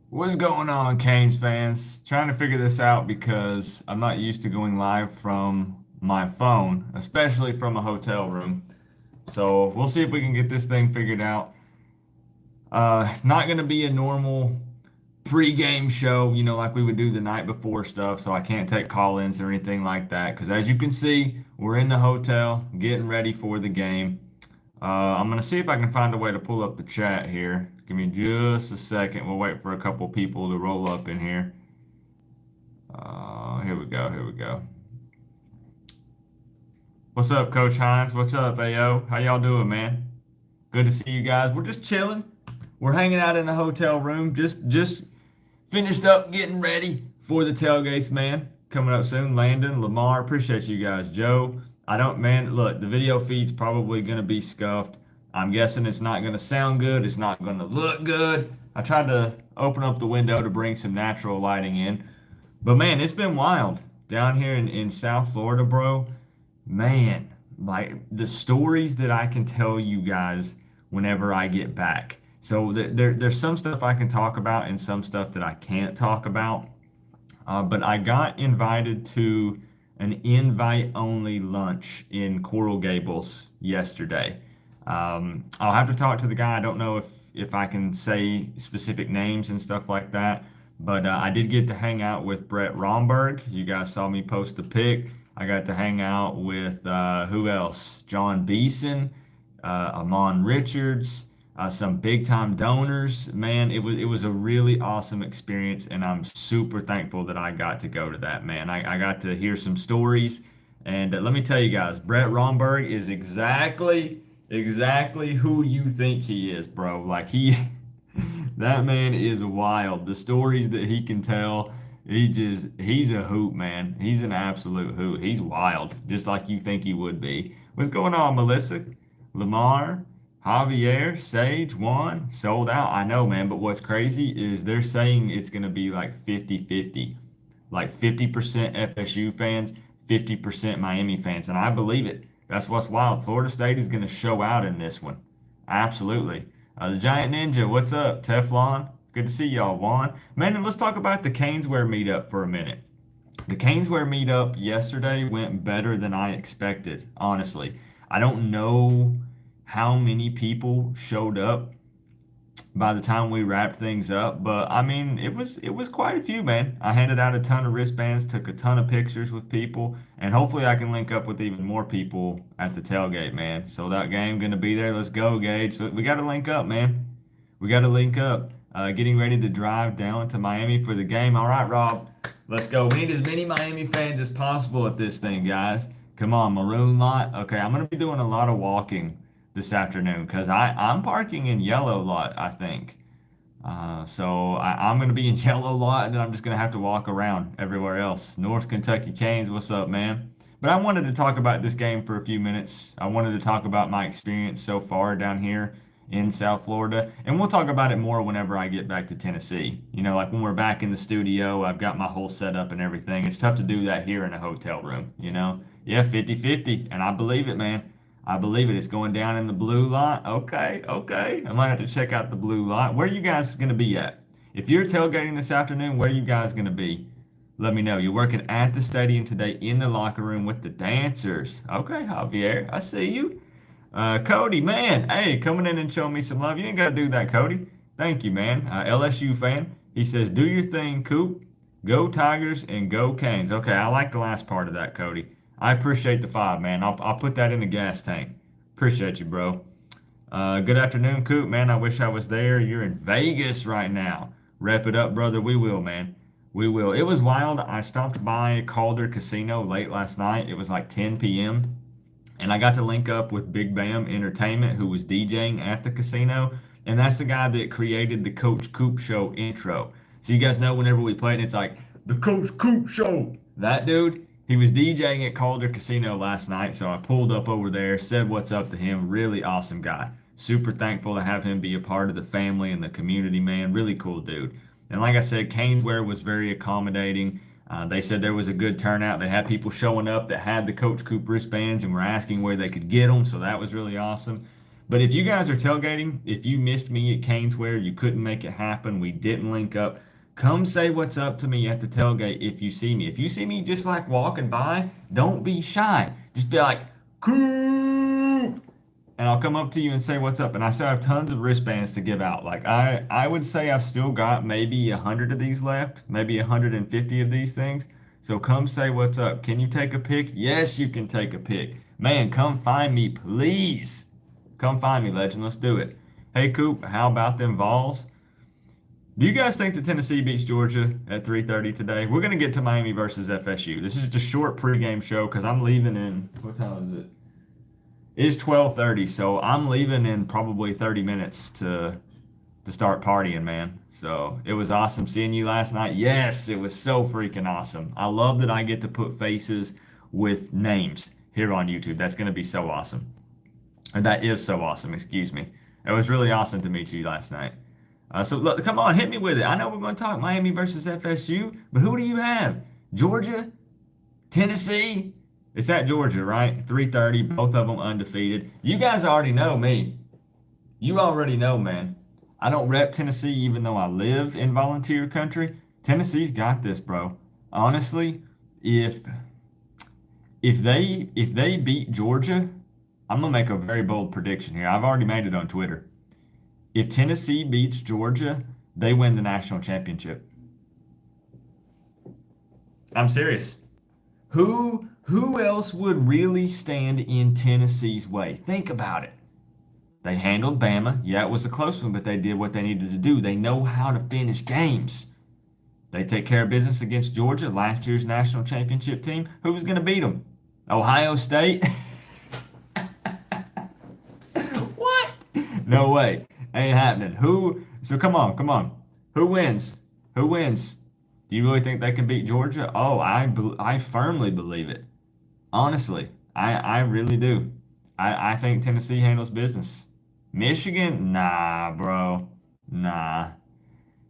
What's going on, Canes fans? Trying to figure this out because I'm not used to going live from my phone, especially from a hotel room. So we'll see if we can get this thing figured out. It's not going to be a normal pre-game show, like we would do the night before stuff. So I can't take call-ins or anything like that. Because as you can see, we're in the hotel getting ready for the game. I'm gonna see if I can find a way to pull up the chat here. Give me just a second. We'll wait for a couple people to roll up in here. Here we go. Here we go. What's up, Coach Hines? What's up, AO? How y'all doing, man? Good to see you guys. We're just chilling. We're hanging out in the hotel room. Just finished up getting ready for the tailgates, man. Coming up soon. Landon, Lamar, appreciate you guys. Joe, I don't, man, look, the video feed's probably going to be scuffed. I'm guessing it's not going to sound good. It's not going to look good. I tried to open up the window to bring some natural lighting in. But man, it's been wild down here in South Florida, bro. Man, like the stories that I can tell you guys whenever I get back. So there's some stuff I can talk about and some stuff that I can't talk about. But I got invited to an invite-only lunch in Coral Gables yesterday. I'll have to talk to the guy. I don't know if I can say specific names and stuff like that. But I did get to hang out with Brett Romberg. You guys saw me post a pic. I got to hang out with who else? John Beeson, Amon Richards, some big time donors. Man, it was a really awesome experience, and I'm super thankful that I got to go to that. Man, I got to hear some stories, and let me tell you guys, Brett Romberg is exactly who you think he is, bro. Like that man is wild. The stories that he can tell. He's a hoot, man. He's an absolute hoot. He's wild, just like you think he would be. What's going on, Melissa? Lamar, Javier, Sage, Juan, sold out. I know, man, but what's crazy is they're saying it's going to be like 50-50. Like 50% FSU fans, 50% Miami fans. And I believe it. That's what's wild. Florida State is going to show out in this one. Absolutely. The Giant Ninja, what's up? Teflon, good to see y'all. Juan. Man, and let's talk about the Caneswear meetup for a minute. The Caneswear meetup yesterday went better than I expected, honestly. I don't know how many people showed up by the time we wrapped things up, but I mean, it was quite a few, man. I handed out a ton of wristbands, took a ton of pictures with people, and hopefully I can link up with even more people at the tailgate, man. So that game gonna be there. Let's go, Gage. So we got to link up, man. We got to link up. Getting ready to drive down to Miami for the game. All right, Rob, let's go. We need as many Miami fans as possible at this thing, guys. Come on, Maroon Lot. Okay, I'm gonna be doing a lot of walking this afternoon because I'm parking in Yellow Lot, I think. So I'm going to be in Yellow Lot, and then I'm just going to have to walk around everywhere else. North Kentucky Canes, what's up, man? But I wanted to talk about this game for a few minutes. I wanted to talk about my experience so far down here in South Florida, and we'll talk about it more whenever I get back to Tennessee. Like when we're back in the studio, I've got my whole setup and everything. It's tough to do that here in a hotel room. Yeah, 50-50, and I believe it, man. I believe it. It's going down in the blue lot. Okay, okay. I might have to check out the blue lot. Where are you guys going to be at? If you're tailgating this afternoon, where are you guys going to be? Let me know. You're working at the stadium today in the locker room with the dancers. Okay, Javier, I see you. Cody, man, hey, coming in and showing me some love. You ain't got to do that, Cody. Thank you, man. LSU fan. He says, do your thing, Coop. Go Tigers and go Canes. Okay, I like the last part of that, Cody. I appreciate the 5, man. I'll put that in the gas tank. Appreciate you, bro. Good afternoon, Coop, man. I wish I was there. You're in Vegas right now. Wrap it up, brother. We will, man. We will. It was wild. I stopped by Calder Casino late last night. It was like 10 p.m. And I got to link up with Big Bam Entertainment, who was DJing at the casino. And that's the guy that created the Coach Coop Show intro. So you guys know whenever we play it, it's like, the Coach Coop Show. That dude, he was DJing at Calder Casino last night, so I pulled up over there, said what's up to him. Really awesome guy. Super thankful to have him be a part of the family and the community, man. Really cool dude. And like I said, Caneswear was very accommodating. They said there was a good turnout. They had people showing up that had the Coach Coop wristbands and were asking where they could get them, so that was really awesome. But if you guys are tailgating, if you missed me at Canesware, you couldn't make it happen, we didn't link up, come say what's up to me at the tailgate if you see me. If you see me just like walking by, don't be shy. Just be like, Coop! And I'll come up to you and say what's up. And I still have tons of wristbands to give out. Like I would say I've still got maybe 100 of these left, maybe 150 of these things. So come say what's up. Can you take a pic? Yes, you can take a pic. Man, come find me, please. Come find me, legend. Let's do it. Hey, Coop, how about them Vols? Do you guys think that Tennessee beats Georgia at 3:30 today? We're gonna get to Miami versus FSU. This is just a short pregame show because I'm leaving in what time is it? It's 12:30, so I'm leaving in probably 30 minutes to start partying, man. So it was awesome seeing you last night. Yes, it was so freaking awesome. I love that I get to put faces with names here on YouTube. That's gonna be so awesome. And that is so awesome, excuse me. It was really awesome to meet you last night. So look, come on, hit me with it. I know we're going to talk Miami versus FSU, but who do you have? Georgia? Tennessee? It's at Georgia, right? 3:30, both of them undefeated. You guys already know me. You already know, man. I don't rep Tennessee even though I live in volunteer country. Tennessee's got this, bro. Honestly, if they beat Georgia, I'm gonna make a very bold prediction here. I've already made it on Twitter. If Tennessee beats Georgia, they win the national championship. I'm serious. Who else would really stand in Tennessee's way? Think about it. They handled Bama. Yeah, it was a close one, but they did what they needed to do. They know how to finish games. They take care of business against Georgia, last year's national championship team. Who was going to beat them? Ohio State? What? No way. Ain't happening. So come on, come on. Who wins? Who wins? Do you really think they can beat Georgia? Oh, I firmly believe it. Honestly, I really do. I think Tennessee handles business. Michigan? Nah, bro. Nah.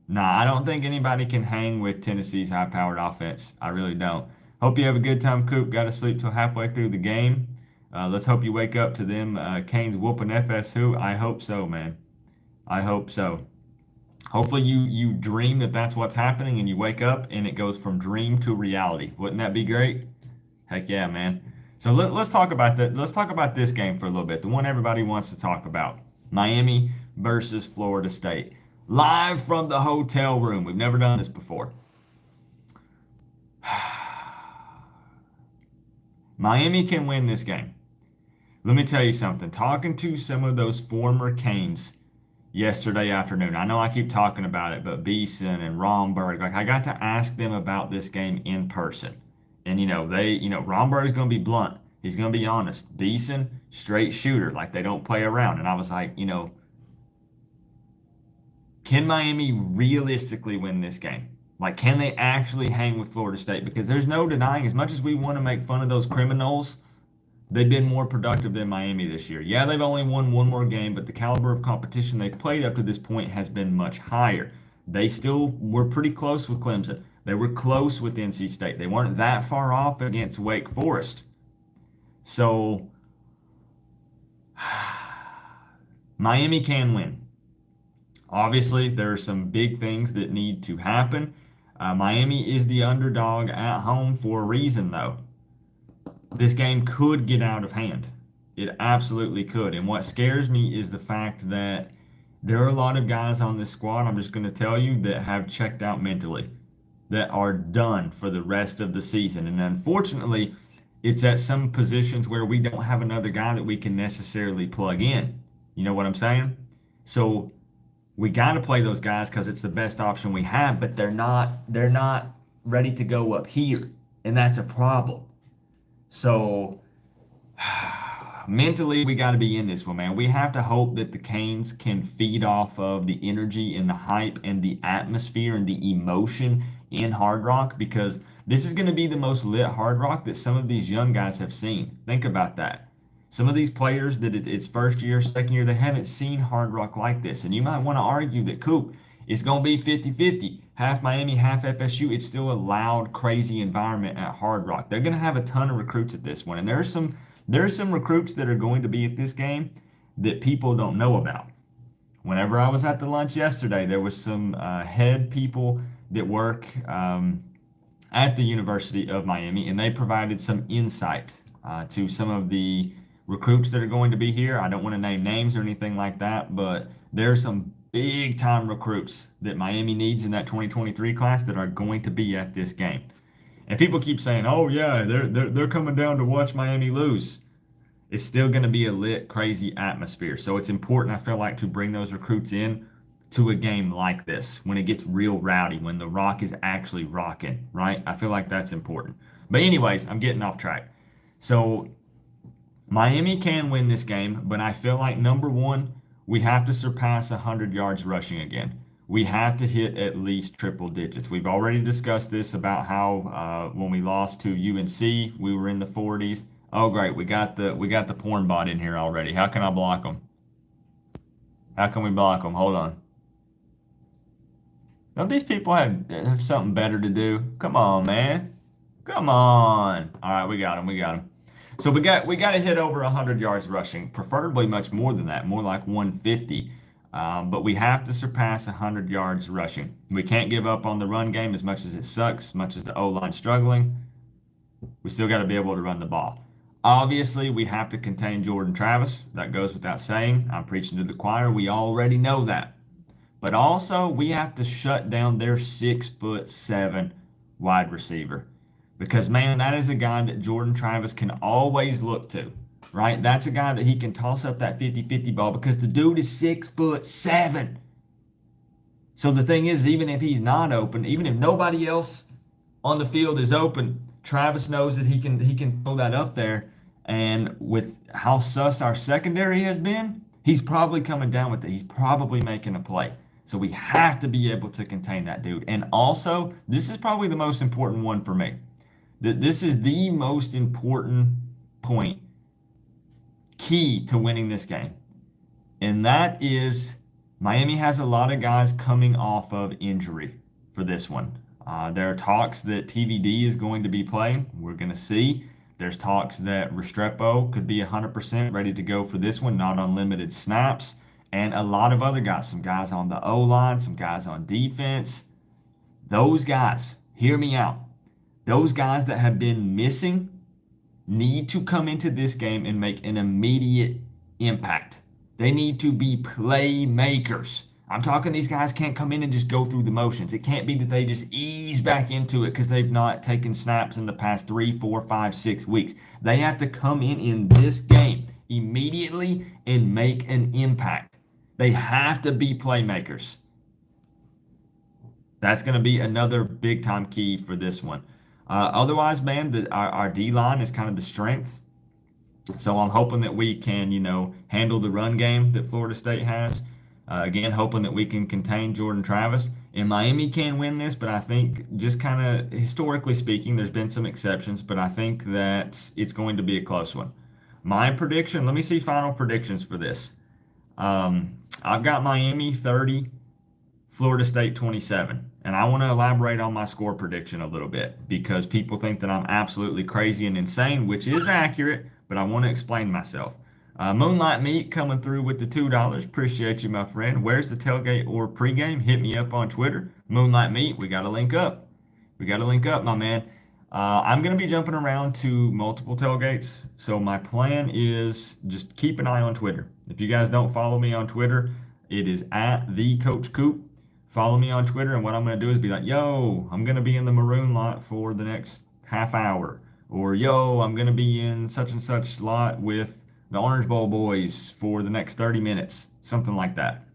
Nah, I don't think anybody can hang with Tennessee's high-powered offense. I really don't. Hope you have a good time, Coop. Got to sleep till halfway through the game. Let's hope you wake up to them Canes whooping FSU. I hope so, man. I hope so. Hopefully you dream that that's what's happening and you wake up and it goes from dream to reality. Wouldn't that be great? Heck yeah, man. So let's talk about that. Let's talk about this game for a little bit. The one everybody wants to talk about. Miami versus Florida State. Live from the hotel room. We've never done this before. Miami can win this game. Let me tell you something. Talking to some of those former Canes yesterday afternoon. I know I keep talking about it, but Beeson and Romberg, like I got to ask them about this game in person. And Romberg's going to be blunt. He's going to be honest. Beeson, straight shooter, like they don't play around. And I was like, can Miami realistically win this game? Like, can they actually hang with Florida State? Because there's no denying, as much as we want to make fun of those criminals, they've been more productive than Miami this year. Yeah, they've only won one more game, but the caliber of competition they've played up to this point has been much higher. They still were pretty close with Clemson. They were close with NC State. They weren't that far off against Wake Forest. So, Miami can win. Obviously, there are some big things that need to happen. Miami is the underdog at home for a reason, though. This game could get out of hand. It absolutely could. And what scares me is the fact that there are a lot of guys on this squad, I'm just going to tell you, that have checked out mentally, that are done for the rest of the season. And unfortunately, it's at some positions where we don't have another guy that we can necessarily plug in. You know what I'm saying? So we got to play those guys because it's the best option we have, but they're not ready to go up here. And that's a problem. So mentally, we got to be in this one, man. We have to hope that the Canes can feed off of the energy and the hype and the atmosphere and the emotion in Hard Rock, because this is going to be the most lit Hard Rock that some of these young guys have seen. Think about that. Some of these players that it's first year, second year, they haven't seen Hard Rock like this. And you might want to argue that, Coop, it's going to be 50-50. Half Miami, half FSU. It's still a loud, crazy environment at Hard Rock. They're going to have a ton of recruits at this one. And there's some recruits that are going to be at this game that people don't know about. Whenever I was at the lunch yesterday, there was some head people that work at the University of Miami, and they provided some insight to some of the recruits that are going to be here. I don't want to name names or anything like that, but there are some big time recruits that Miami needs in that 2023 class that are going to be at this game. And people keep saying, "Oh yeah, they're coming down to watch Miami lose." It's still going to be a lit, crazy atmosphere. So it's important, I feel like, to bring those recruits in to a game like this when it gets real rowdy, when the rock is actually rocking, right? I feel like that's important. But anyways, I'm getting off track. So Miami can win this game, but I feel like number one, we have to surpass 100 yards rushing again. We have to hit at least triple digits. We've already discussed this about how when we lost to UNC, we were in the 40s. Oh great, we got the porn bot in here already. How can I block them? How can we block them? Hold on. Don't these people have something better to do? Come on, man. Come on. All right, we got him. We got him. So we got to hit over 100 yards rushing, preferably much more than that, more like 150. But we have to surpass 100 yards rushing. We can't give up on the run game as much as it sucks, as much as the O-line's struggling. We still got to be able to run the ball. Obviously, we have to contain Jordan Travis. That goes without saying. I'm preaching to the choir. We already know that. But also, we have to shut down their 6'7" wide receiver. Because, man, that is a guy that Jordan Travis can always look to, right? That's a guy that he can toss up that 50-50 ball because the dude is 6'7". So the thing is, even if he's not open, even if nobody else on the field is open, Travis knows that he can throw that up there. And with how sus our secondary has been, he's probably coming down with it. He's probably making a play. So we have to be able to contain that dude. And also, this is probably the most important one for me. This is the most important point, key to winning this game. And that is Miami has a lot of guys coming off of injury for this one. There are talks that TVD is going to be playing. We're going to see. There's talks that Restrepo could be 100% ready to go for this one, not on limited snaps. And a lot of other guys, some guys on the O-line, some guys on defense. Those guys, hear me out. Those guys that have been missing need to come into this game and make an immediate impact. They need to be playmakers. I'm talking these guys can't come in and just go through the motions. It can't be that they just ease back into it because they've not taken snaps in the past 3, 4, 5, 6 weeks. They have to come in this game immediately and make an impact. They have to be playmakers. That's going to be another big time key for this one. Otherwise, man, our D line is kind of the strength. So I'm hoping that we can, handle the run game that Florida State has. Again, hoping that we can contain Jordan Travis. And Miami can win this, but I think just kind of historically speaking, there's been some exceptions, but I think that it's going to be a close one. My prediction, let me see final predictions for this. I've got Miami 30, Florida State 27. And I want to elaborate on my score prediction a little bit because people think that I'm absolutely crazy and insane, which is accurate, but I want to explain myself. Moonlight Meat coming through with the $2. Appreciate you, my friend. Where's the tailgate or pregame? Hit me up on Twitter. Moonlight Meat, we got to link up. We got to link up, my man. I'm going to be jumping around to multiple tailgates. So my plan is just keep an eye on Twitter. If you guys don't follow me on Twitter, it is at the Coach Coop. Follow me on Twitter, and what I'm going to do is be like, yo, I'm going to be in the maroon lot for the next half hour. Or, yo, I'm going to be in such and such lot with the Orange Bowl boys for the next 30 minutes. Something like that.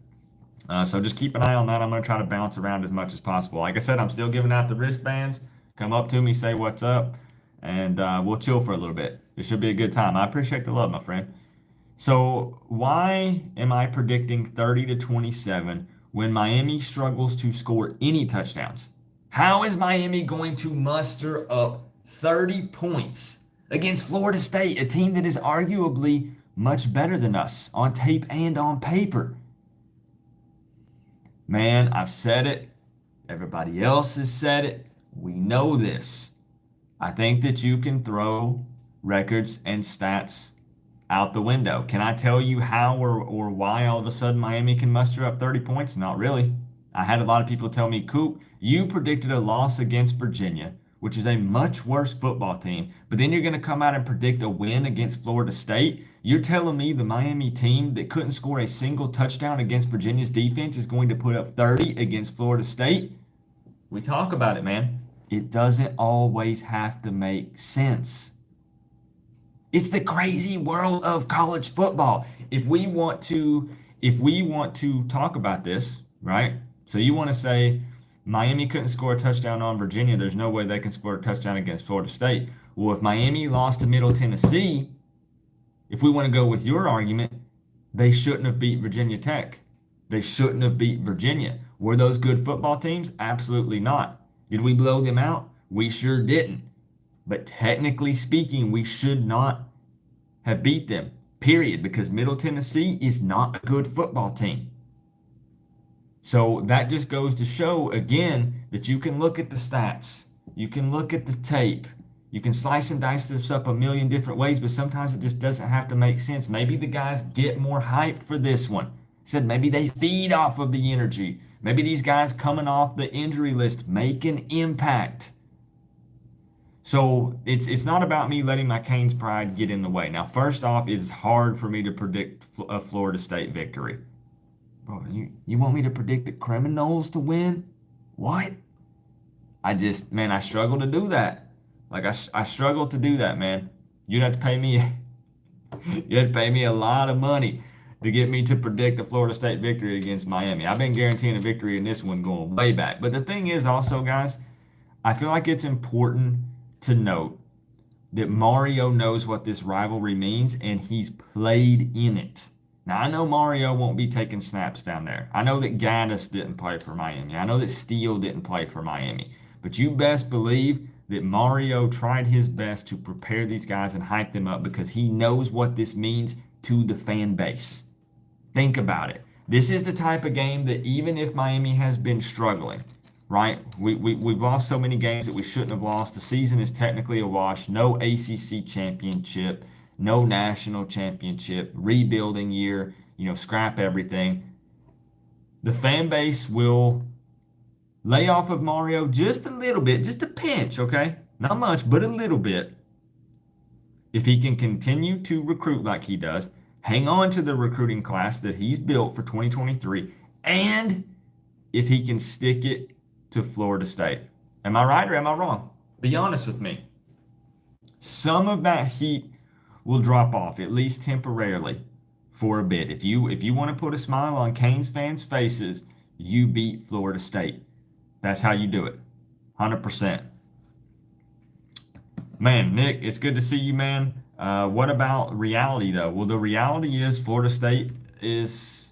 So just keep an eye on that. I'm going to try to bounce around as much as possible. Like I said, I'm still giving out the wristbands. Come up to me, say what's up, and we'll chill for a little bit. It should be a good time. I appreciate the love, my friend. So why am I predicting 30 to 27 when Miami struggles to score any touchdowns? How is Miami going to muster up 30 points against Florida State, a team that is arguably much better than us on tape and on paper? Man, I've said it. Everybody else has said it. We know this. I think that you can throw records and stats Out the window. Can I tell you how or why all of a sudden Miami can muster up 30 points? Not really. I had a lot of people tell me, Coop, you predicted a loss against Virginia, which is a much worse football team, but then you're going to come out and predict a win against Florida State. You're telling me the Miami team that couldn't score a single touchdown against Virginia's defense is going to put up 30 against Florida State? We talk about it, man. It doesn't always have to make sense. It's the crazy world of college football. If we want to talk about this, right? So you want to say Miami couldn't score a touchdown on Virginia, there's no way they can score a touchdown against Florida State. Well, if Miami lost to Middle Tennessee, if we want to go with your argument, they shouldn't have beat Virginia Tech. They shouldn't have beat Virginia. Were those good football teams? Absolutely not. Did we blow them out? We sure didn't. But technically speaking, we should not have beat them, period, because Middle Tennessee is not a good football team. So that just goes to show, again, that you can look at the stats, you can look at the tape, you can slice and dice this up a million different ways, but sometimes it just doesn't have to make sense. Maybe the guys get more hype for this one. Said maybe they feed off of the energy. Maybe these guys coming off the injury list make an impact. So it's not about me letting my Canes pride get in the way. Now, first off, it's hard for me to predict a Florida State victory. Bro, you want me to predict the Criminals to win? What? I struggle to do that. Like I struggle to do that, man. You'd have to pay me you have to pay me a lot of money to get me to predict a Florida State victory against Miami. I've been guaranteeing a victory in this one going way back. But the thing is also, guys, I feel like it's important to note that Mario knows what this rivalry means and he's played in it. Now, I know Mario won't be taking snaps down there. I know that Gaddis didn't play for Miami. I know that Steele didn't play for Miami. But you best believe that Mario tried his best to prepare these guys and hype them up because he knows what this means to the fan base. Think about it. This is the type of game that even if Miami has been struggling, right? We've lost so many games that we shouldn't have lost. The season is technically a wash. No ACC championship, no national championship, rebuilding year, scrap everything. The fan base will lay off of Mario just a little bit, just a pinch, okay? Not much, but a little bit. If he can continue to recruit like he does, hang on to the recruiting class that he's built for 2023, and if he can stick it to Florida State. Am I right or am I wrong? Be honest with me. Some of that heat will drop off, at least temporarily, for a bit. If you want to put a smile on Canes fans' faces, you beat Florida State. That's how you do it. 100%. Man, Nick, it's good to see you, man. What about reality, though? Well, the reality is Florida State is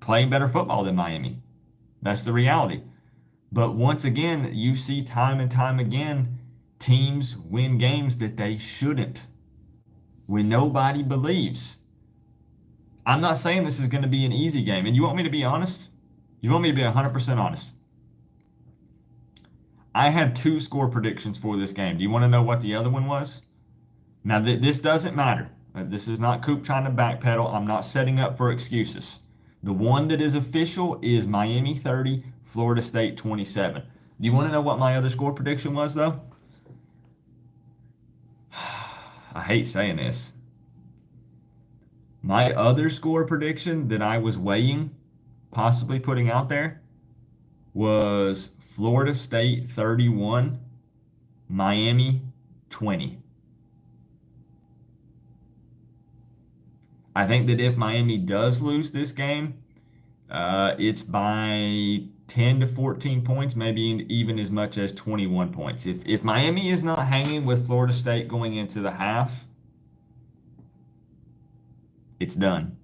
playing better football than Miami. That's the reality. But once again, you see time and time again, teams win games that they shouldn't when nobody believes. I'm not saying this is going to be an easy game. And you want me to be honest? You want me to be 100% honest? I had 2 score predictions for this game. Do you want to know what the other one was? Now, this doesn't matter. This is not Coop trying to backpedal. I'm not setting up for excuses. The one that is official is Miami 30, Florida State 27. Do you want to know what my other score prediction was, though? I hate saying this. My other score prediction that I was weighing, possibly putting out there, was Florida State 31, Miami 20. I think that if Miami does lose this game, it's by 10 to 14 points, maybe even as much as 21 points. If Miami is not hanging with Florida State going into the half, it's done.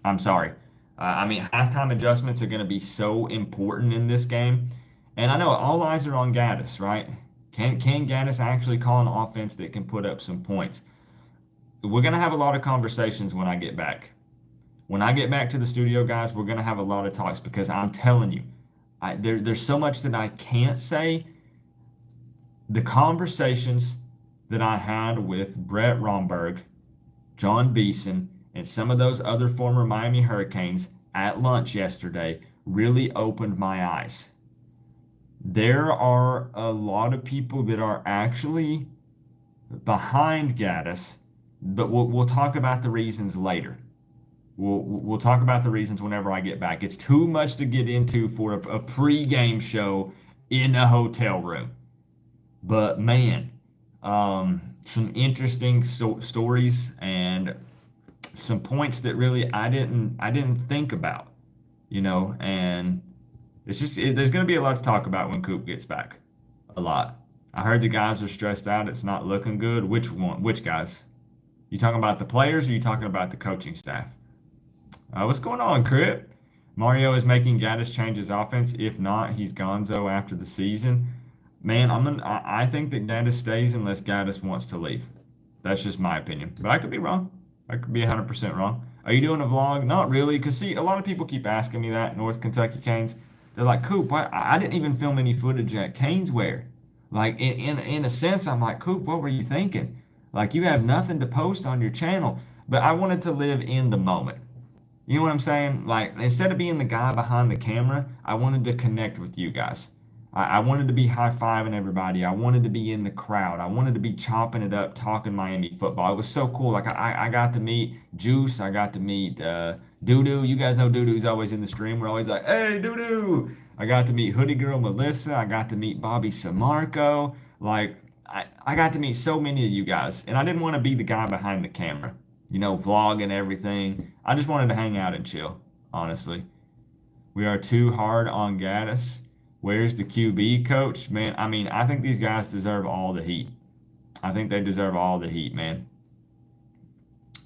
I'm sorry. Halftime adjustments are going to be so important in this game. And I know all eyes are on Gaddis, right? Can Gaddis actually call an offense that can put up some points? We're going to have a lot of conversations when I get back. When I get back to the studio, guys, we're going to have a lot of talks because I'm telling you, there's so much that I can't say. The conversations that I had with Brett Romberg John Beeson, and some of those other former Miami Hurricanes at lunch yesterday really opened my eyes. There are a lot of people that are actually behind Gaddis, but we'll talk about the reasons later. We'll talk about the reasons whenever I get back. It's too much to get into for a pregame show in a hotel room. But man, some interesting stories and some points that really I didn't think about, and there's going to be a lot to talk about when Coop gets back. A lot. I heard the guys are stressed out. It's not looking good. Which one? Which guys? You talking about the players or you talking about the coaching staff? What's going on, Crip? Mario is making Gaddis change his offense. If not, he's gonzo after the season. Man, I think that Gaddis stays unless Gaddis wants to leave. That's just my opinion. But I could be wrong. I could be 100% wrong. Are you doing a vlog? Not really, because see, a lot of people keep asking me that, North Kentucky Canes. They're like, Coop, I didn't even film any footage at Caneswear. Like, in a sense, I'm like, Coop, what were you thinking? Like, you have nothing to post on your channel. But I wanted to live in the moment. You know what I'm saying? Like, instead of being the guy behind the camera, I wanted to connect with you guys. I wanted to be high-fiving everybody. I wanted to be in the crowd. I wanted to be chopping it up, talking Miami football. It was so cool. Like, I got to meet Juice. I got to meet Doo-Doo. You guys know Doo-Doo's always in the stream. We're always like, hey, Doo-Doo. I got to meet Hoodie Girl Melissa. I got to meet Bobby Samarco. Like, I got to meet so many of you guys. And I didn't want to be the guy behind the camera, vlogging everything. I just wanted to hang out and chill, honestly. We are too hard on Gaddis. Where's the QB coach? Man, I mean, I think these guys deserve all the heat. I think they deserve all the heat, man.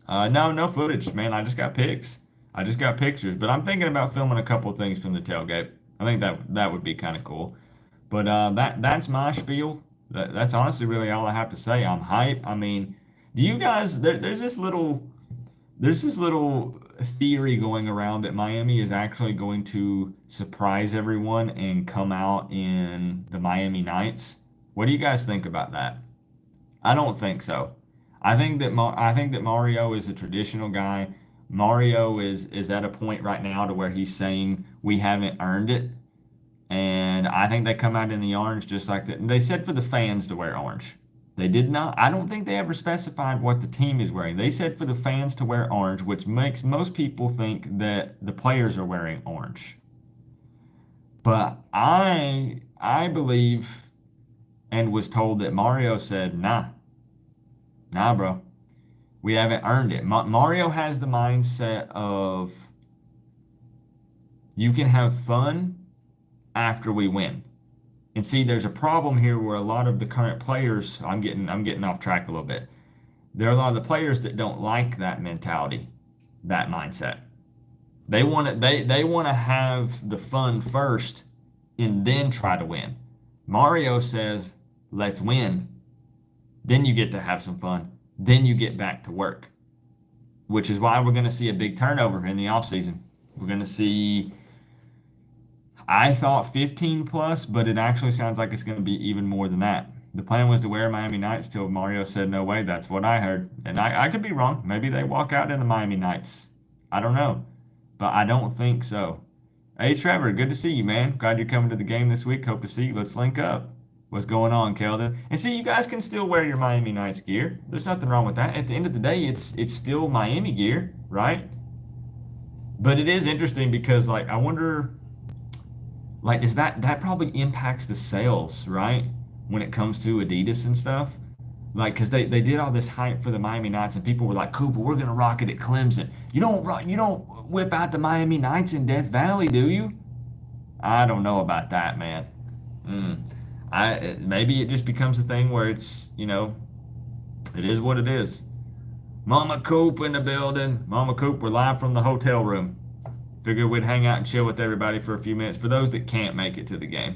No footage, man. I just got pics. I just got pictures. But I'm thinking about filming a couple things from the tailgate. I think that would be kind of cool. But that's my spiel. That's honestly really all I have to say. I'm hype. I mean, do you guys? There's this little theory going around that Miami is actually going to surprise everyone and come out in the Miami Nights. What do you guys think about that? I don't think so. I think that Mario is a traditional guy. Mario is at a point right now to where he's saying we haven't earned it. And I think they come out in the orange just like that. They said for the fans to wear orange. They did not. I don't think they ever specified what the team is wearing. They said for the fans to wear orange, which makes most people think that the players are wearing orange. But I believe and was told that Mario said, nah, bro. We haven't earned it. Mario has the mindset of you can have fun after we win. And see, there's a problem here where a lot of the current players, I'm getting off track a little bit. There are a lot of the players that don't like that mentality, that mindset. They want to have the fun first and then try to win. Mario says, "Let's win. Then you get to have some fun. Then you get back to work." Which is why we're going to see a big turnover in the offseason. We're going to see, I thought 15 plus, but it actually sounds like it's going to be even more than that. The plan was to wear Miami Nights till Mario said no way. That's what I heard. And I could be wrong. Maybe they walk out in the Miami Nights. I don't know. But I don't think so. Hey, Trevor, good to see you, man. Glad you're coming to the game this week. Hope to see you. Let's link up. What's going on, Keldon? And see, you guys can still wear your Miami Nights gear. There's nothing wrong with that. At the end of the day, it's still Miami gear, right? But it is interesting because, like, I wonder, like, is that probably impacts the sales, right? When it comes to Adidas and stuff. Like, because they did all this hype for the Miami Nights, and people were like, Cooper, we're going to rock it at Clemson. You don't whip out the Miami Nights in Death Valley, do you? I don't know about that, man. Maybe it just becomes a thing where it's, it is what it is. Mama Coop in the building. Mama Coop, we're live from the hotel room. Figured we'd hang out and chill with everybody for a few minutes for those that can't make it to the game.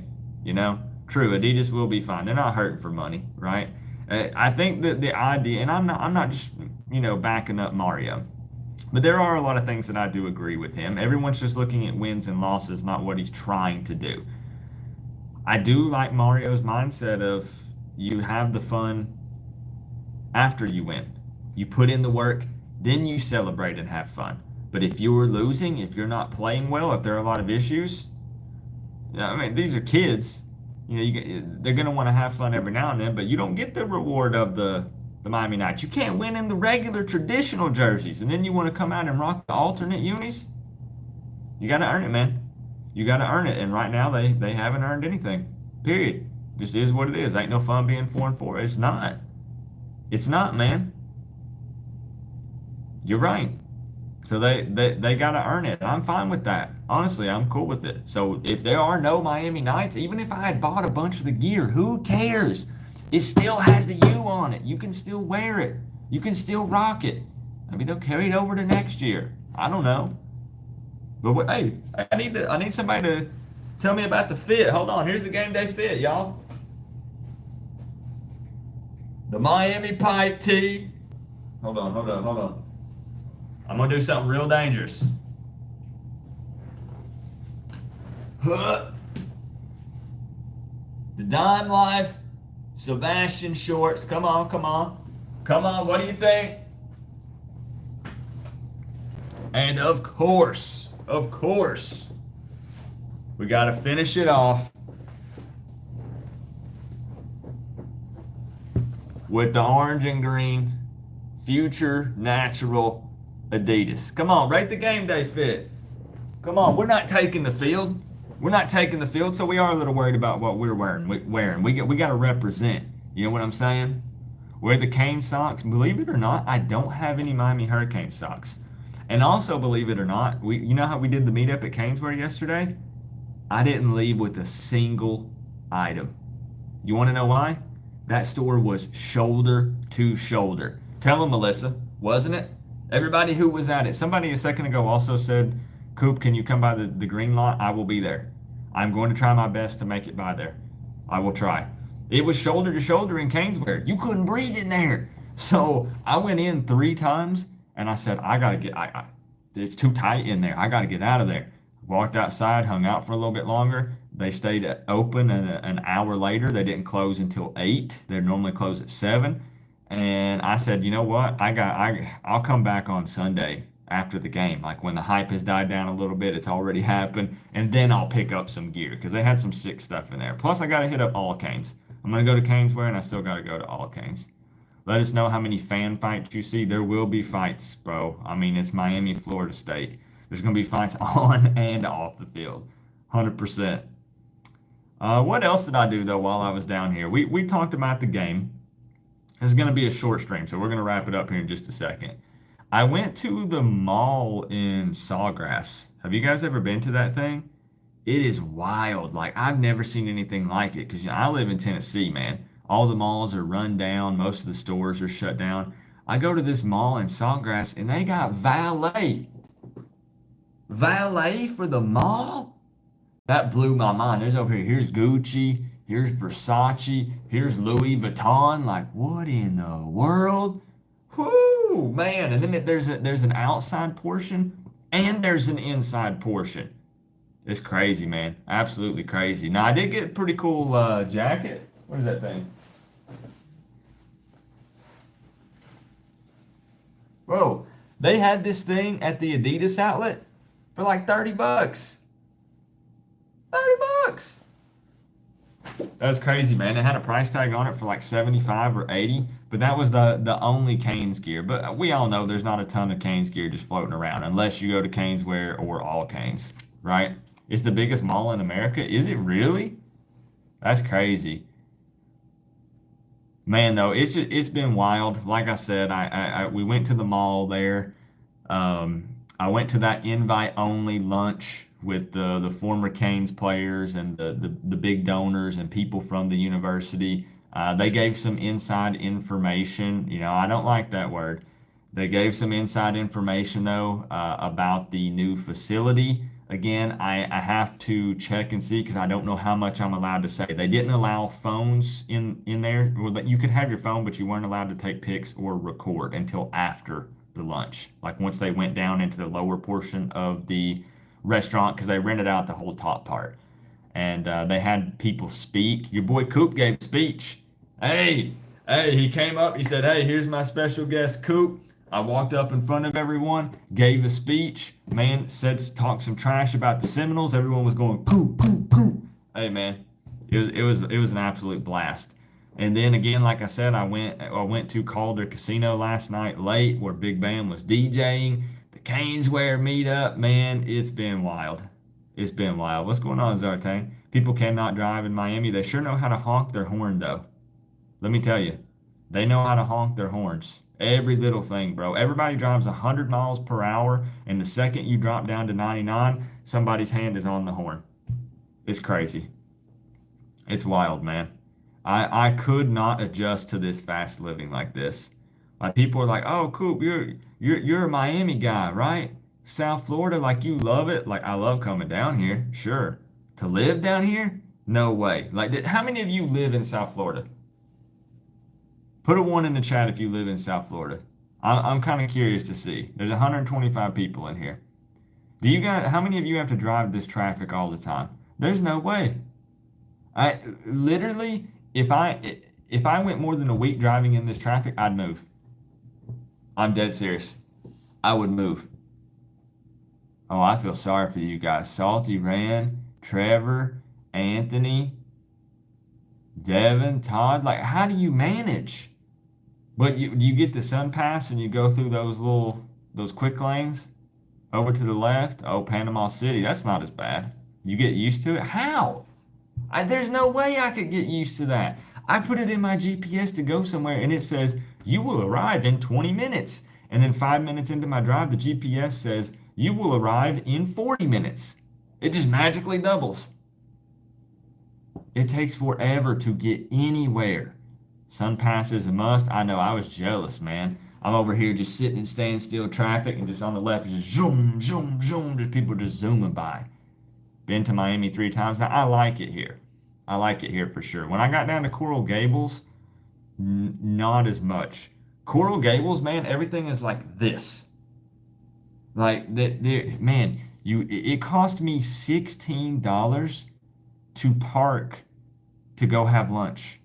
True, Adidas will be fine. They're not hurting for money, right? I think that the idea, and I'm not just, backing up Mario, but there are a lot of things that I do agree with him. Everyone's just looking at wins and losses, not what he's trying to do. I do like Mario's mindset of you have the fun after you win. You put in the work, then you celebrate and have fun. But if you're losing, if you're not playing well, if there are a lot of issues, I mean, these are kids. They're going to want to have fun every now and then, but you don't get the reward of the Miami Knights. You can't win in the regular traditional jerseys, and then you want to come out and rock the alternate unis. You got to earn it, man. You got to earn it, and right now they haven't earned anything. Period. Just is what it is. Ain't no fun being 4-4. It's not. It's not, man. You're right. So they got to earn it. I'm fine with that. Honestly, I'm cool with it. So if there are no Miami Knights, even if I had bought a bunch of the gear, who cares? It still has the U on it. You can still wear it. You can still rock it. Maybe they'll carry it over to next year. I don't know. But hey, I need somebody to tell me about the fit. Hold on. Here's the game day fit, y'all. The Miami pipe tee. Hold on. I'm going to do something real dangerous. The Dime Life Sebastian shorts. Come on. What do you think? And of course, we got to finish it off with the orange and green Future Natural Adidas. Come on, rate the game day fit. Come on, we're not taking the field. So we are a little worried about what we're wearing. We got to represent. You know what I'm saying? Wear the Cane socks. Believe it or not, I don't have any Miami Hurricane socks. And also, believe it or not, you know how we did the meetup at Caneswear yesterday? I didn't leave with a single item. You want to know why? That store was shoulder to shoulder. Tell them, Melissa, wasn't it? Everybody who was at it. Somebody a second ago also said, Coop, can you come by the green lot? I will be there. I'm going to try my best to make it by there. I will try. It was shoulder to shoulder in Caneswear. You couldn't breathe in there. So I went in 3 times and I said, I got to get, it's too tight in there. I got to get out of there. Walked outside, hung out for a little bit longer. They stayed open, and an hour later, they didn't close until 8. They normally close at 7. And I said, you know what? I'll come back on Sunday after the game. Like when the hype has died down a little bit, it's already happened. And then I'll pick up some gear because they had some sick stuff in there. Plus, I got to hit up All Canes. I'm going to go to Caneswear, and I still got to go to All Canes. Let us know how many fan fights you see. There will be fights, bro. I mean, it's Miami, Florida State. There's going to be fights on and off the field. 100%. What else did I do, though, while I was down here? We talked about the game. This is going to be a short stream, so we're going to wrap it up here in just a second. I went to the mall in Sawgrass. Have you guys ever been to that thing? It is wild. Like, I've never seen anything like it because I live in Tennessee, man. All the malls are run down. Most of the stores are shut down. I go to this mall in Sawgrass, and they got valet. Valet for the mall? That blew my mind. There's over here. Here's Gucci. Here's Versace. Here's Louis Vuitton. Like, what in the world? Whoo, man. And then there's an outside portion and there's an inside portion. It's crazy, man. Absolutely crazy. Now, I did get a pretty cool jacket. What is that thing? Bro, they had this thing at the Adidas outlet for like $30. $30. That was crazy, man. It had a price tag on it for like 75 or 80, but that was the only Canes gear. But we all know there's not a ton of Canes gear just floating around unless you go to Caneswear or All Canes, right? It's the biggest mall in America. Is it really? That's crazy. Man, though, it's been wild. Like I said, we went to the mall there. I went to that invite-only lunch with the former Canes players and the big donors and people from the university. They gave some inside information. You know, I don't like that word. They gave some inside information, though, about the new facility. Again, I have to check and see because I don't know how much I'm allowed to say. They didn't allow phones in there. Well, you could have your phone, but you weren't allowed to take pics or record until after the lunch. Like once they went down into the lower portion of the restaurant because they rented out the whole top part. And they had people speak. Your boy Coop gave a speech. Hey, he came up. He said, hey, here's my special guest, Coop. I walked up in front of everyone, gave a speech, man, talked some trash about the Seminoles. Everyone was going Coop, Coop, Coop. Hey man, it was an absolute blast. And then again, like I said, I went to Calder Casino last night late where Big Bam was DJing. The Caneswear meetup, man, it's been wild. It's been wild. What's going on, Zartane? People cannot drive in Miami. They sure know how to honk their horn though. Let me tell you, they know how to honk their horns. Every little thing, bro. Everybody drives 100 miles per hour, and the second you drop down to 99, somebody's hand is on the horn. It's crazy. It's wild, man. I could not adjust to this fast living like this. Like people are like, "Oh, Coop, you're a Miami guy, right? South Florida, like you love it. Like I love coming down here, sure. To live down here? No way. Like, how many of you live in South Florida? Put a one in the chat if you live in South Florida. I'm kind of curious to see. There's 125 people in here. How many of you have to drive this traffic all the time? There's no way. I literally, if I went more than a week driving in this traffic, I'd move. I'm dead serious. I would move. Oh, I feel sorry for you guys. Salty Ran, Trevor, Anthony, Devin, Todd. Like, how do you manage? But you get the sun pass and you go through those quick lanes over to the left. Oh, Panama City. That's not as bad. You get used to it. How? There's no way I could get used to that. I put it in my GPS to go somewhere and it says you will arrive in 20 minutes. And then 5 minutes into my drive, the GPS says you will arrive in 40 minutes. It just magically doubles. It takes forever to get anywhere. Sun pass is a must. I know, I was jealous, man. I'm over here just sitting in standstill traffic and just on the left, just zoom, zoom, zoom. Just people just zooming by. Been to Miami 3 times. Now, I like it here. I like it here for sure. When I got down to Coral Gables, not as much. Coral Gables, man, everything is like this. Like, man, it cost me $16 to park to go have lunch.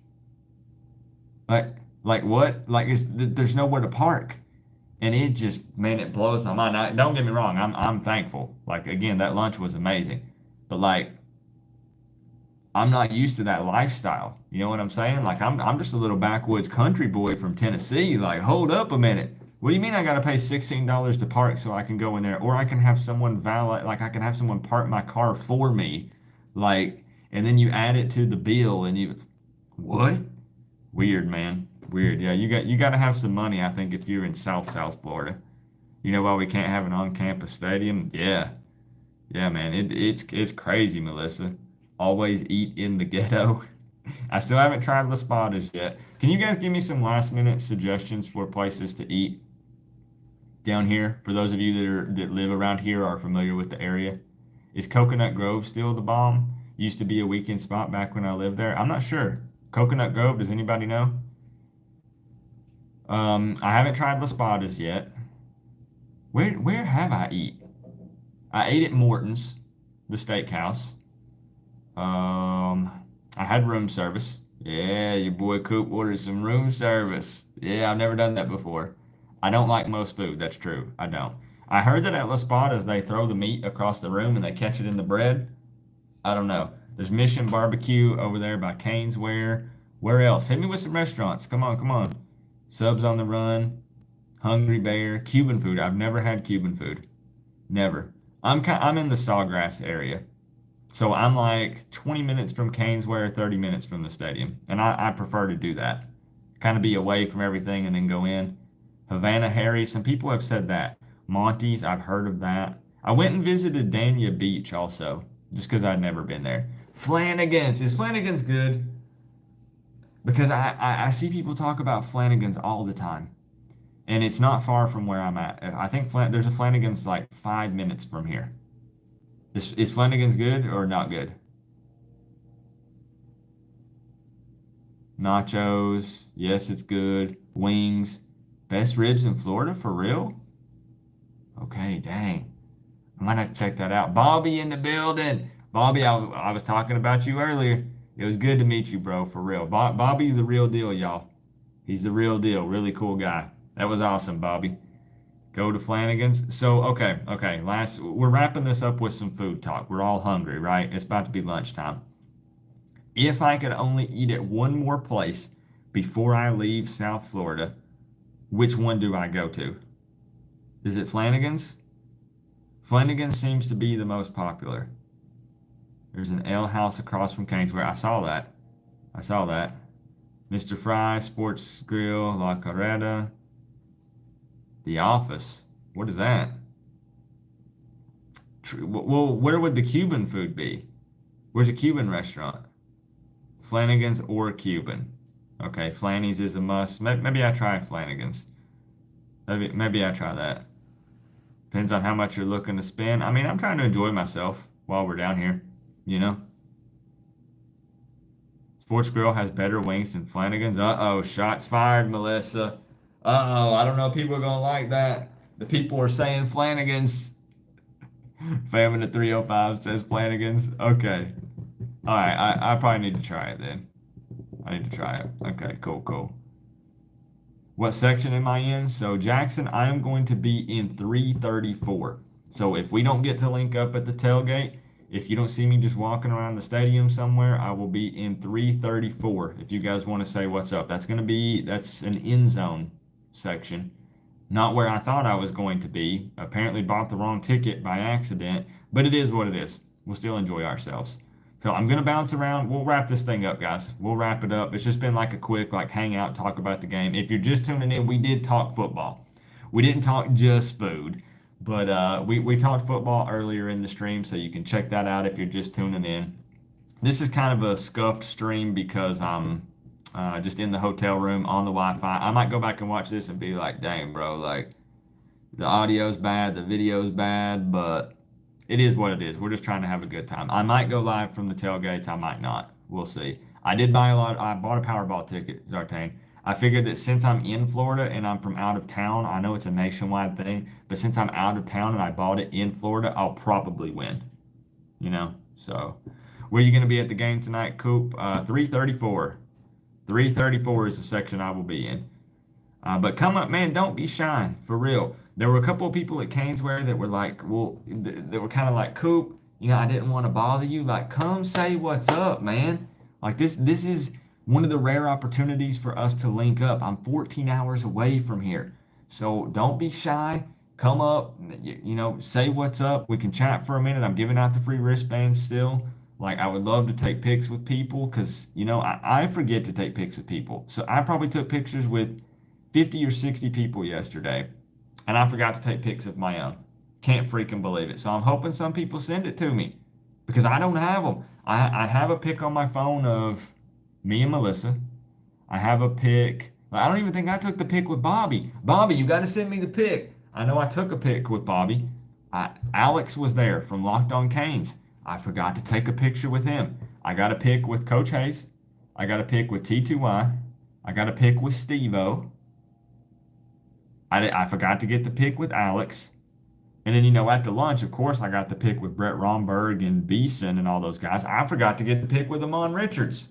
Like what? Like there's nowhere to park, and it just, man, it blows my mind. Don't get me wrong, I'm thankful. Like again, that lunch was amazing, but like I'm not used to that lifestyle. You know what I'm saying? Like I'm just a little backwoods country boy from Tennessee. Like hold up a minute. What do you mean I got to pay $16 to park so I can go in there, or I can have someone valet, like I can have someone park my car for me, like, and then you add it to the bill and what? Weird, man. Weird. Yeah, you got to have some money, I think, if you're in South Florida. You know why we can't have an on-campus stadium? Yeah. Yeah, man. It's crazy, Melissa. Always eat in the ghetto. I still haven't tried Las Spadas yet. Can you guys give me some last-minute suggestions for places to eat down here? For those of you that live around here or are familiar with the area, is Coconut Grove still the bomb? Used to be a weekend spot back when I lived there. I'm not sure. Coconut Grove, does anybody know? I haven't tried Las Spadas yet. Where have I eat? I ate at Morton's, the steakhouse. I had room service. Yeah, your boy Coop ordered some room service. Yeah, I've never done that before. I don't like most food, that's true. I don't. I heard that at Las Spadas they throw the meat across the room and they catch it in the bread. I don't know. There's Mission Barbecue over there by Caneswear. Where else? Hit me with some restaurants. Come on, come on. Subs on the Run, Hungry Bear, Cuban food. I've never had Cuban food. Never. I'm in the Sawgrass area. So I'm like 20 minutes from Caneswear, 30 minutes from the stadium. And I prefer to do that. Kind of be away from everything and then go in. Havana Harry, some people have said that. Monty's, I've heard of that. I went and visited Dania Beach also, just because I'd never been there. Flanagan's. Is Flanagan's good? Because I see people talk about Flanagan's all the time. And it's not far from where I'm at. I think there's a Flanagan's like 5 minutes from here. Is Flanagan's good or not good? Nachos. Yes, it's good. Wings. Best ribs in Florida? For real? Okay, dang. I might have to check that out. Bobby in the building. Bobby, I was talking about you earlier. It was good to meet you, bro, for real. Bobby's the real deal, y'all. He's the real deal. Really cool guy. That was awesome, Bobby. Go to Flanagan's. So, okay. We're wrapping this up with some food talk. We're all hungry, right? It's about to be lunchtime. If I could only eat at one more place before I leave South Florida, which one do I go to? Is it Flanagan's? Flanagan's seems to be the most popular. There's an ale house across from Kingsway. I saw that. I saw that. Mr. Fry, Sports Grill, La Carreta, The Office. What is that? Well, where would the Cuban food be? Where's a Cuban restaurant? Flanagan's or Cuban? Okay, Flanny's is a must. Maybe I try Flanagan's. Maybe I try that. Depends on how much you're looking to spend. I mean, I'm trying to enjoy myself while we're down here, you know? Sports Grill has better wings than Flanagan's. Uh-oh, shots fired, Melissa. Uh-oh, I don't know if people are gonna like that. The people are saying Flanagan's. Fam in the 305 says Flanagan's. Okay. All right, I probably need to try it then. I need to try it. Okay, cool. What section am I in? So Jackson, I am going to be in 334. So if we don't get to link up at the tailgate, if you don't see me just walking around the stadium somewhere, I will be in 334. If you guys want to say what's up, that's an end zone section. Not where I thought I was going to be. Apparently bought the wrong ticket by accident, but it is what it is. We'll still enjoy ourselves. So I'm gonna bounce around. We'll wrap this thing up, guys. We'll wrap it up. It's just been like a quick hangout, talk about the game. If you're just tuning in, we did talk football. We didn't talk just food, but we talked football earlier in the stream, so you can check that out if you're just tuning in. This is kind of a scuffed stream because I'm just in the hotel room on the Wi-Fi. I might go back and watch this and be like, dang, bro, like the audio's bad, the video's bad, but it is what it is. We're just trying to have a good time. I might go live from the tailgates. I might not. We'll see. I bought a Powerball ticket, Zartane. I figured that since I'm in Florida and I'm from out of town, I know it's a nationwide thing, but since I'm out of town and I bought it in Florida, I'll probably win. You know? So, where are you going to be at the game tonight, Coop? 334. 334 is the section I will be in. But come up, man, don't be shy, for real. There were a couple of people at Canesware that were like, they were kind of like, Coop, I didn't want to bother you. Like, come say what's up, man. Like, this is one of the rare opportunities for us to link up. I'm 14 hours away from here. So don't be shy. Come up, say what's up. We can chat for a minute. I'm giving out the free wristbands still. Like, I would love to take pics with people because, I forget to take pics with people. So I probably took pictures with 50 or 60 people yesterday, and I forgot to take pics of my own. Can't freaking believe it. So I'm hoping some people send it to me because I don't have them. I have a pic on my phone of me and Melissa. I have a pic. I don't even think I took the pic with Bobby. Bobby, you got to send me the pic. I know I took a pic with Bobby. Alex was there from Locked On Canes. I forgot to take a picture with him. I got a pic with Coach Hayes. I got a pic with T2Y. I got a pic with Steve-O. I forgot to get the pic with Alex. And then, at the lunch, of course, I got the pic with Brett Romberg and Beeson and all those guys. I forgot to get the pic with Amon Richards.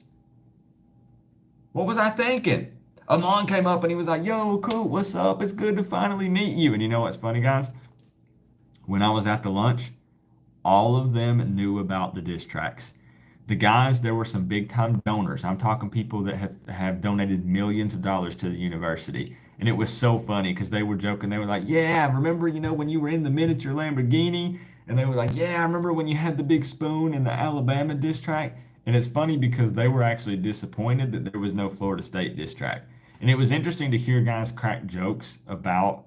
What was I thinking? Amon came up and he was like, yo, cool, what's up? It's good to finally meet you. And you know what's funny, guys? When I was at the lunch, all of them knew about the diss tracks. The guys, there were some big time donors. I'm talking people that have donated millions of dollars to the university. And it was so funny because they were joking. They were like, yeah, remember, when you were in the miniature Lamborghini? And they were like, yeah, I remember when you had the big spoon in the Alabama diss track. And it's funny because they were actually disappointed that there was no Florida State diss track. And it was interesting to hear guys crack jokes about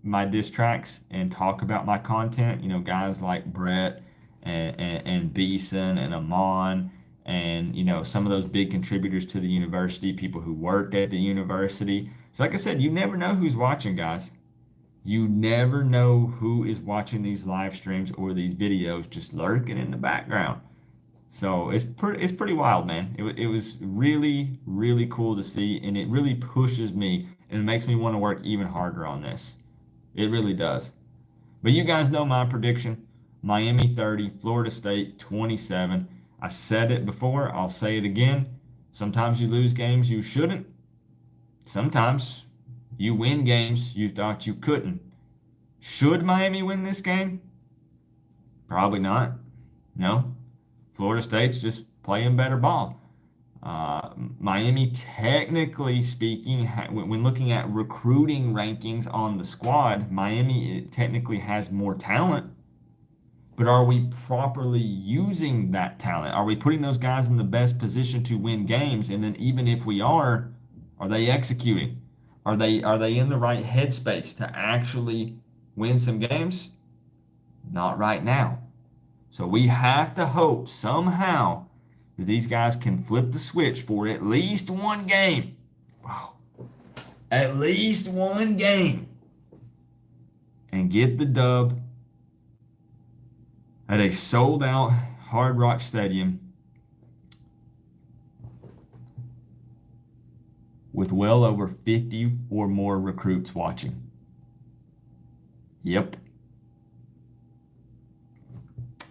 my diss tracks and talk about my content. Guys like Brett and Beeson and Amon and some of those big contributors to the university, people who work at the university. So like I said, you never know who's watching, guys. You never know who is watching these live streams or these videos just lurking in the background. So it's pretty wild, man. It was really, really cool to see, and it really pushes me and it makes me want to work even harder on this. It really does. But you guys know my prediction. Miami 30, Florida State 27. I said it before, I'll say it again. Sometimes you lose games you shouldn't. Sometimes you win games you thought you couldn't. Should Miami win this game? Probably not. No. Florida State's just playing better ball. Miami, technically speaking, when looking at recruiting rankings on the squad, Miami technically has more talent. But are we properly using that talent? Are we putting those guys in the best position to win games? And then even if we are they executing? Are they in the right headspace to actually win some games? Not right now. So we have to hope somehow that these guys can flip the switch for at least one game. Wow. At least one game. And get the dub at a sold out Hard Rock Stadium with well over 50 or more recruits watching. Yep.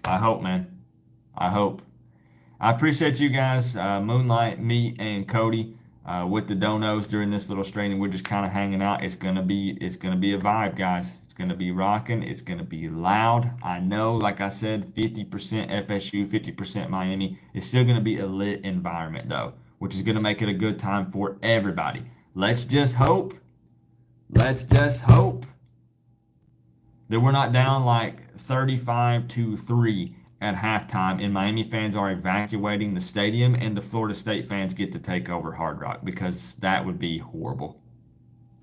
I hope, man. I hope. I appreciate you guys, Moonlight, me, and Cody, with the donos during this little stream. We're just kind of hanging out. It's gonna be a vibe, guys. It's gonna be rocking. It's gonna be loud. I know, like I said, 50% FSU, 50% Miami. It's still gonna be a lit environment though, which is gonna make it a good time for everybody. Let's just hope. Let's just hope that we're not down like 35-3 at halftime and Miami fans are evacuating the stadium and the Florida State fans get to take over Hard Rock, because that would be horrible.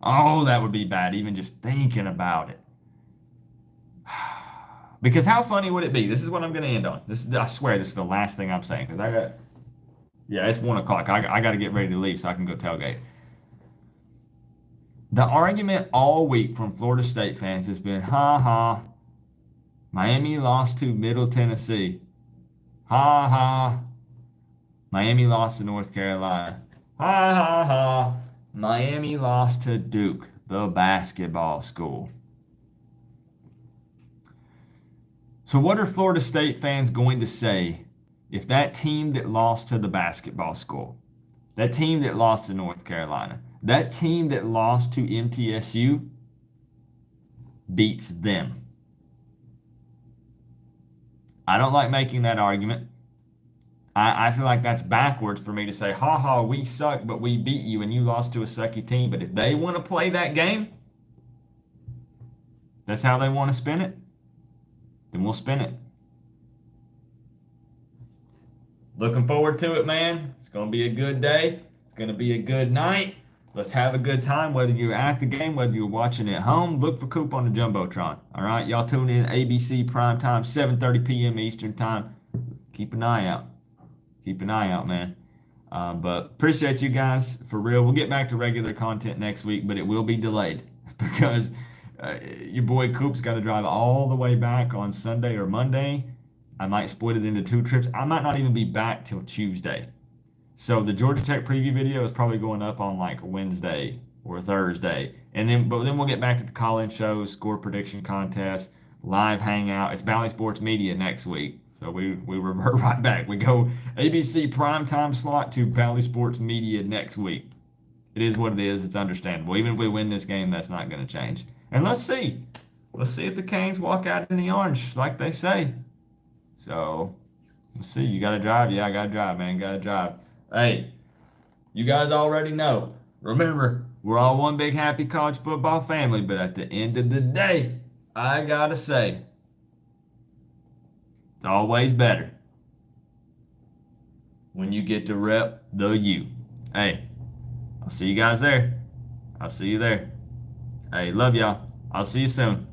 Oh, that would be bad, even just thinking about it. Because how funny would it be? This is what I'm going to end on. I swear this is the last thing I'm saying, because it's 1 o'clock. I got to get ready to leave so I can go tailgate. The argument all week from Florida State fans has been, ha ha, Miami lost to Middle Tennessee. Ha ha, Miami lost to North Carolina. Ha ha ha, Miami lost to Duke, the basketball school. So what are Florida State fans going to say if that team that lost to the basketball school, that team that lost to North Carolina, that team that lost to MTSU beats them? I don't like making that argument. I feel like that's backwards for me to say, ha ha, we suck, but we beat you and you lost to a sucky team. But if they want to play that game, that's how they want to spin it, then we'll spin it. Looking forward to it, man. It's going to be a good day. It's going to be a good night. Let's have a good time, whether you're at the game, whether you're watching at home. Look for Coop on the Jumbotron. All right, y'all tune in ABC prime time, 7:30 p.m. Eastern time. Keep an eye out. Keep an eye out, man. But appreciate you guys, for real. We'll get back to regular content next week, but it will be delayed because your boy Coop's got to drive all the way back on Sunday or Monday. I might split it into 2 trips. I might not even be back till Tuesday. So the Georgia Tech preview video is probably going up on like Wednesday or Thursday. But then we'll get back to the call-in shows, score prediction contest, live hangout. It's Valley Sports Media next week. So we revert right back. We go ABC primetime slot to Valley Sports Media next week. It is what it is. It's understandable. Even if we win this game, that's not going to change. And let's see. Let's see if the Canes walk out in the orange like they say. So, let's see. You got to drive? Yeah, I got to drive, man. Got to drive. Hey, you guys already know. Remember, we're all one big happy college football family, but at the end of the day, I got to say, it's always better when you get to rep the U. Hey, I'll see you guys there. I'll see you there. Hey, love y'all. I'll see you soon.